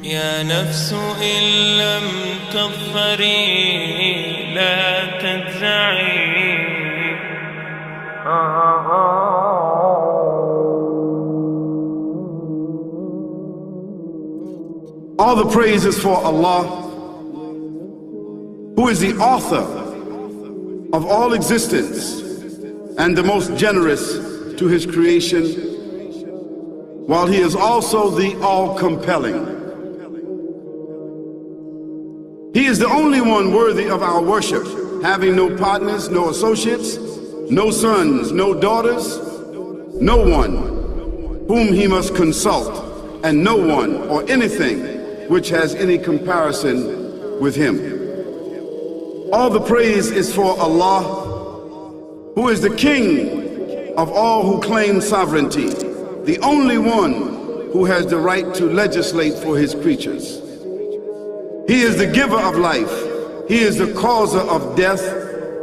يا نفس إن لم تظفري لا تجزعي. All the praise is for Allah, who is the author of all existence and the most generous to his creation, while he is also the all-compelling. He is the only one worthy of our worship, having no partners, no associates, no sons, no daughters, no one whom he must consult, and no one or anything which has any comparison with him. All the praise is for Allah, who is the King of all who claim sovereignty, the only one who has the right to legislate for his creatures. He is the giver of life. He is the causer of death,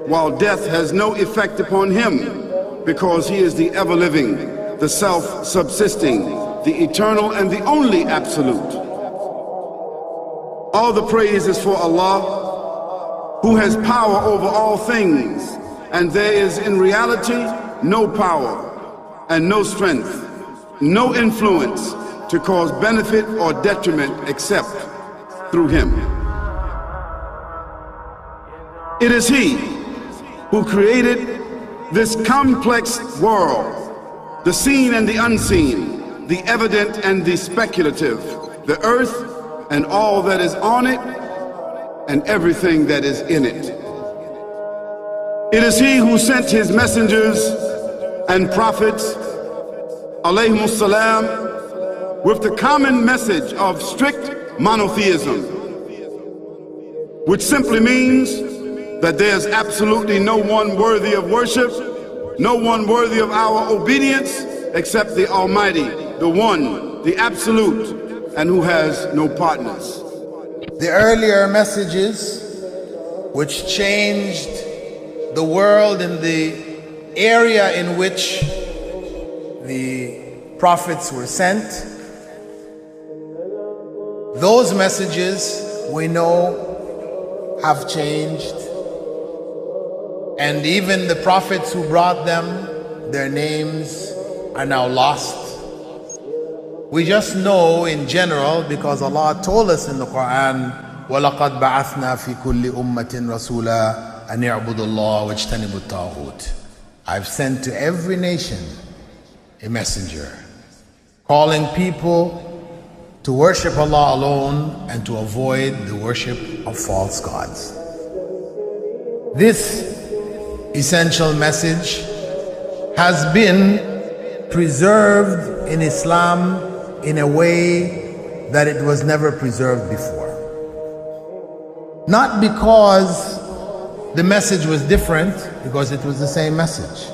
while death has no effect upon him, because he is the ever-living, the self-subsisting, the eternal and the only absolute. All the praise is for Allah, who has power over all things, and there is in reality no power and no strength, no influence to cause benefit or detriment except through him. It is he who created this complex world, the seen and the unseen, the evident and the speculative, the earth and all that is on it and everything that is in it. It is he who sent his messengers and prophets, alayhimus salam, with the common message of strict monotheism, which simply means that there's absolutely no one worthy of worship, no one worthy of our obedience except the Almighty, the One, the Absolute, and who has no partners. The earlier messages which changed the world in the area in which the prophets were sent, those messages we know have changed, and even the prophets who brought them, their names are now lost. We just know in general because Allah told us in the Quran, وَلَقَدْ بَعَثْنَا فِي كُلِّ أُمَّةٍ رَسُولًا أَنْ يَعْبُدُوا اللَّهَ وَاجْتَنِبُوا الطَّاغُوتَ. I've sent to every nation a messenger, calling people to worship Allah alone and to avoid the worship of false gods. This essential message has been preserved in Islam in a way that it was never preserved before. Not because the message was different, because it was the same message,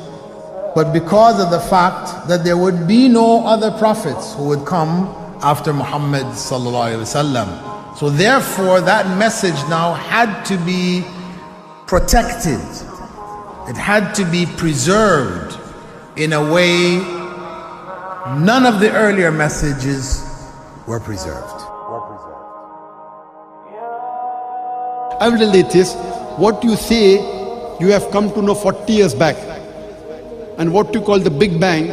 but because of the fact that there would be no other prophets who would come after Muhammad sallallahu alaihi wasallam. So therefore that message now had to be protected. It had to be preserved in a way none of the earlier messages were preserved. I will tell you this, what you say you have come to know 40 years back, and what you call the Big Bang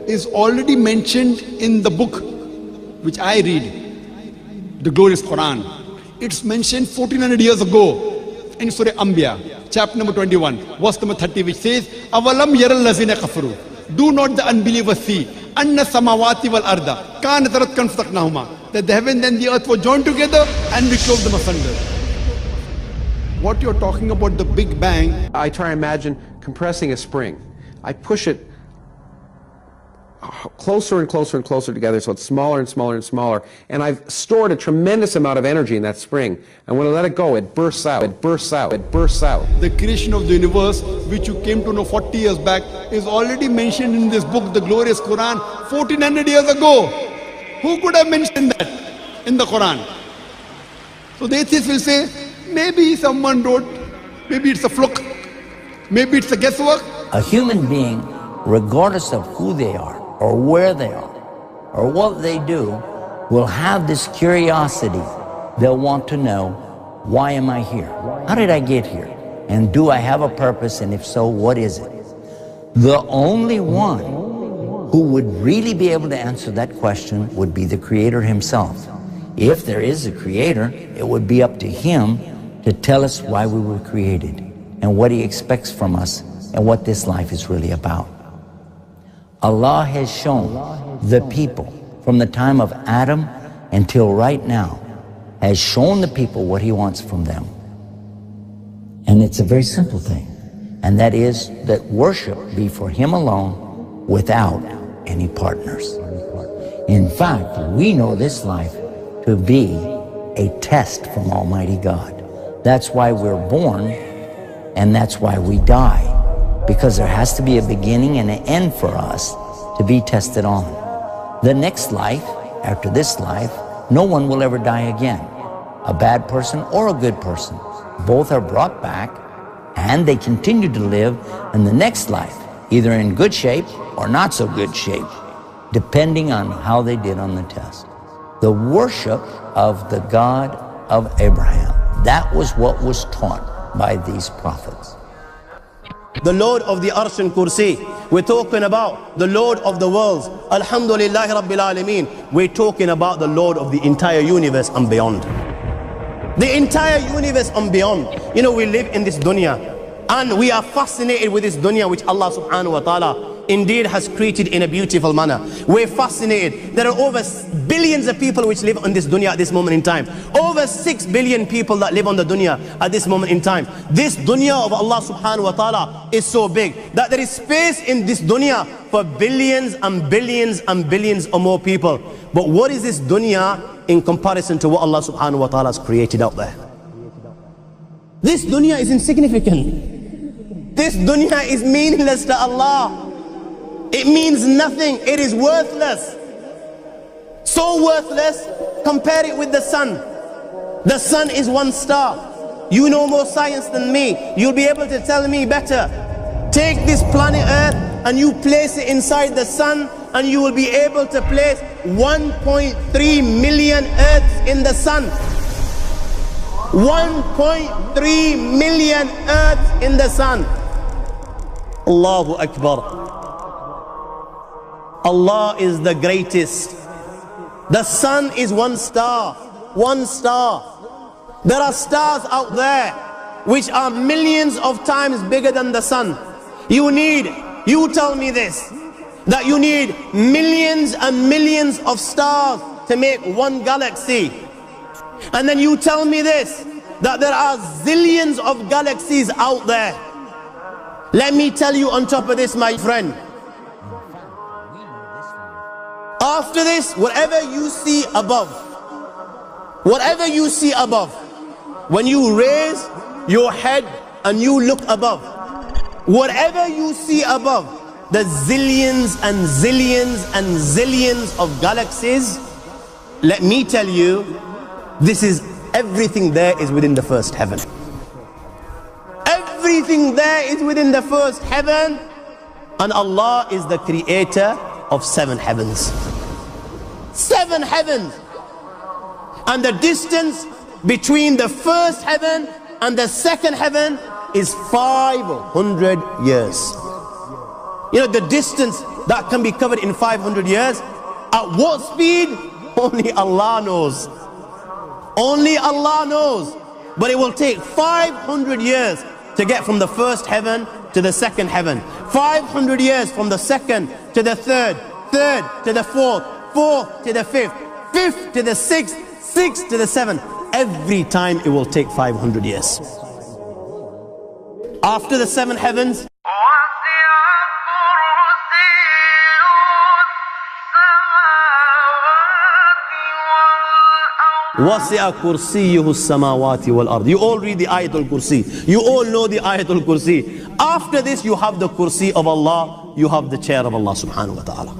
is already mentioned in the book which I read, the glorious Quran. It's mentioned 1400 years ago in Surah Anbiya, chapter number 21, verse number 30, which says, Avalam yaral lazina kafaru. Do not the unbelievers see, anna samawati wal arda, kanat ratkan fataqnahuma, that the heaven and the earth were joined together and we clove them asunder. What you're talking about, the Big Bang, I try to imagine compressing a spring. I push it closer and closer and closer together so it's smaller and smaller and smaller, and I've stored a tremendous amount of energy in that spring, and when I let it go, it bursts out, it bursts out, it bursts out. the creation of the universe, which you came to know 40 years back, is already mentioned in this book, the glorious Quran, 1400 years ago. Who could have mentioned that in the Quran? So the atheists will say, maybe someone wrote, maybe it's a fluke, maybe it's a guesswork. A human being, regardless of who they are, or where they are, or what they do, will have this curiosity. They'll want to know, why am I here? How did I get here? And do I have a purpose? And if so, what is it? The only one who would really be able to answer that question would be the Creator Himself. If there is a Creator, it would be up to Him to tell us why we were created and what He expects from us and what this life is really about. Allah has shown the people from the time of Adam until right now, has shown the people what He wants from them. And it's a very simple thing, and that is that worship be for Him alone without any partners. In fact, we know this life to be a test from Almighty God. That's why we're born, and that's why we die, because there has to be a beginning and an end for us to be tested on. The next life, after this life, no one will ever die again. A bad person or a good person. Both are brought back and they continue to live in the next life, either in good shape or not so good shape, depending on how they did on the test. The worship of the God of Abraham, that was what was taught by these prophets. The Lord of the Arsh and Kursi. We're talking about the Lord of the worlds. Alhumdu-lillah, Rabbil Aalameen. We're talking about the Lord of the entire universe and beyond. The entire universe and beyond. You know, we live in this dunya and we are fascinated with this dunya which Allah subhanahu wa ta'ala indeed has created in a beautiful manner. We're fascinated. There are over billions of people which live on this dunya at this moment in time. Over 6 billion people that live on the dunya at this moment in time. This dunya of Allah subhanahu wa ta'ala is so big that there is space in this dunya for billions and billions and billions or more people. But what is this dunya in comparison to what Allah subhanahu wa ta'ala has created out there? This dunya is insignificant. This dunya is meaningless to Allah. It means nothing. It is worthless. So worthless, compare it with the sun. The sun is one star. You know more science than me. You'll be able to tell me better. Take this planet Earth and you place it inside the sun, and you will be able to place 1.3 million Earths in the sun. 1.3 million Earths in the sun. Allahu Akbar. Allah is the greatest. The sun is one star. One star. There are stars out there which are millions of times bigger than the sun. You tell me this, that you need millions and millions of stars to make one galaxy. And then you tell me this, that there are zillions of galaxies out there. Let me tell you on top of this, my friend, after this, whatever you see above, when you raise your head and you look above, whatever you see above, the zillions and zillions and zillions of galaxies, let me tell you, this is everything there is within the first heaven. Everything there is within the first heaven, and Allah is the creator of 7 heavens. 7 heavens. And the distance between the first heaven and the second heaven is 500 years. You know, the distance that can be covered in 500 years, at what speed? Only Allah knows. Only Allah knows. But it will take 500 years to get from the first heaven to the second heaven. 500 years from the second to the third, third to the fourth, fourth to the fifth, fifth to the sixth, sixth to the seventh. Every time it will take 500 years. After the 7 heavens, وَسِعَ كُرْسِيُّهُ السَّمَاوَاتِ وَالْأَرْضِ. You all read the Ayatul Kursi. You all know the Ayatul Kursi. After this, you have the Kursi of Allah. You have the chair of Allah subhanahu wa ta'ala.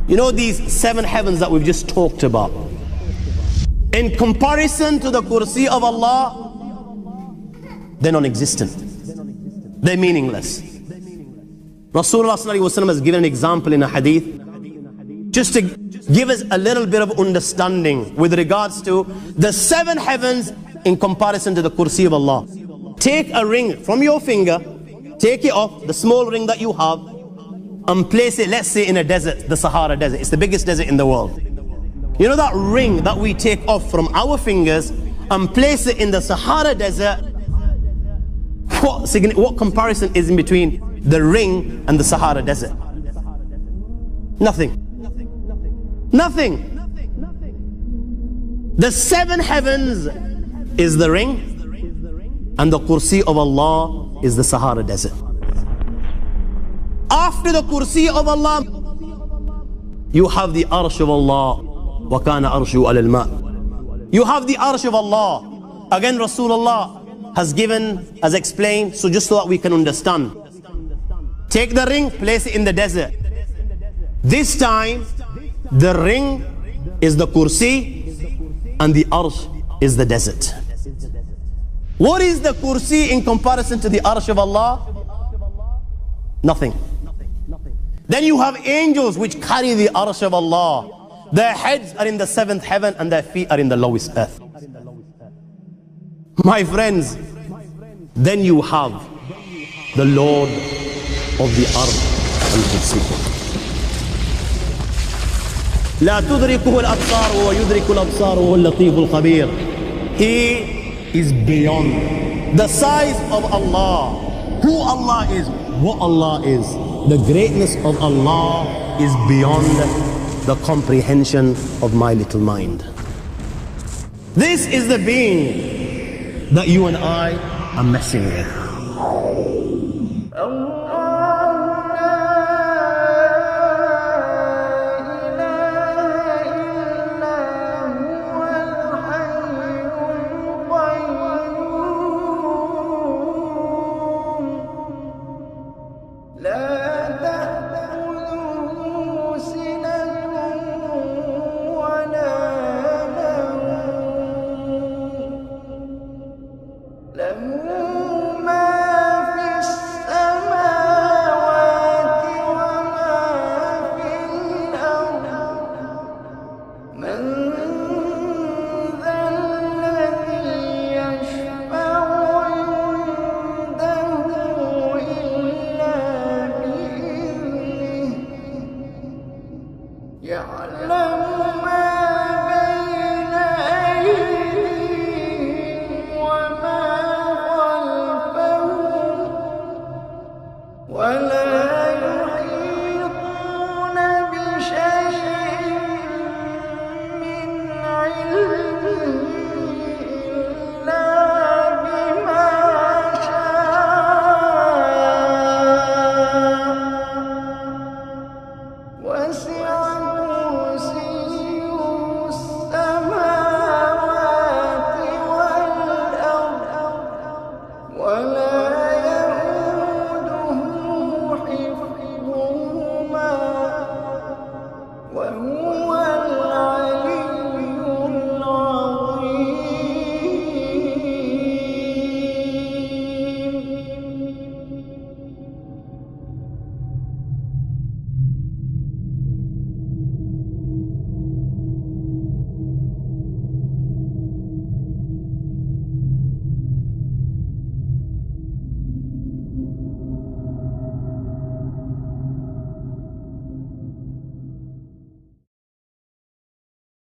You know these 7 heavens that we've just talked about, in comparison to the Kursi of Allah, they're non-existent. They're meaningless. Rasulullah ﷺ has given an example in a hadith just to give us a little bit of understanding with regards to the 7 heavens in comparison to the kursi of Allah. Take a ring from your finger, take it off, the small ring that you have, and place it, let's say, in a desert, the Sahara Desert. It's the biggest desert in the world. You know that ring that we take off from our fingers and place it in the Sahara Desert? What comparison is in between the ring and the Sahara Desert? Nothing. Nothing. The 7 heavens is the ring, and the kursi of Allah is the Sahara Desert. After the kursi of Allah, you have the arsh of Allah. وَكَانَ أَرْشُهُ عَلَى الْمَاءِ. You have the arsh of Allah. Again, Rasulullah has explained, so just so that we can understand. Take the ring, place it in the desert. This time, the ring is the kursi and the arsh is the desert. What is the kursi in comparison to the arsh of Allah? Nothing. Then you have angels which carry the arsh of Allah. Their heads are in the 7th heaven and their feet are in the lowest earth. My friends, then you have the Lord of the Arsh al-Kursi. لا تدركه الأبصار وهو يدرك الأبصار وهو اللطيف الخبير. He is beyond the size of Allah, who Allah is, what Allah is. The greatness of Allah is beyond the comprehension of my little mind. This is the being that you and I are messing with. وهو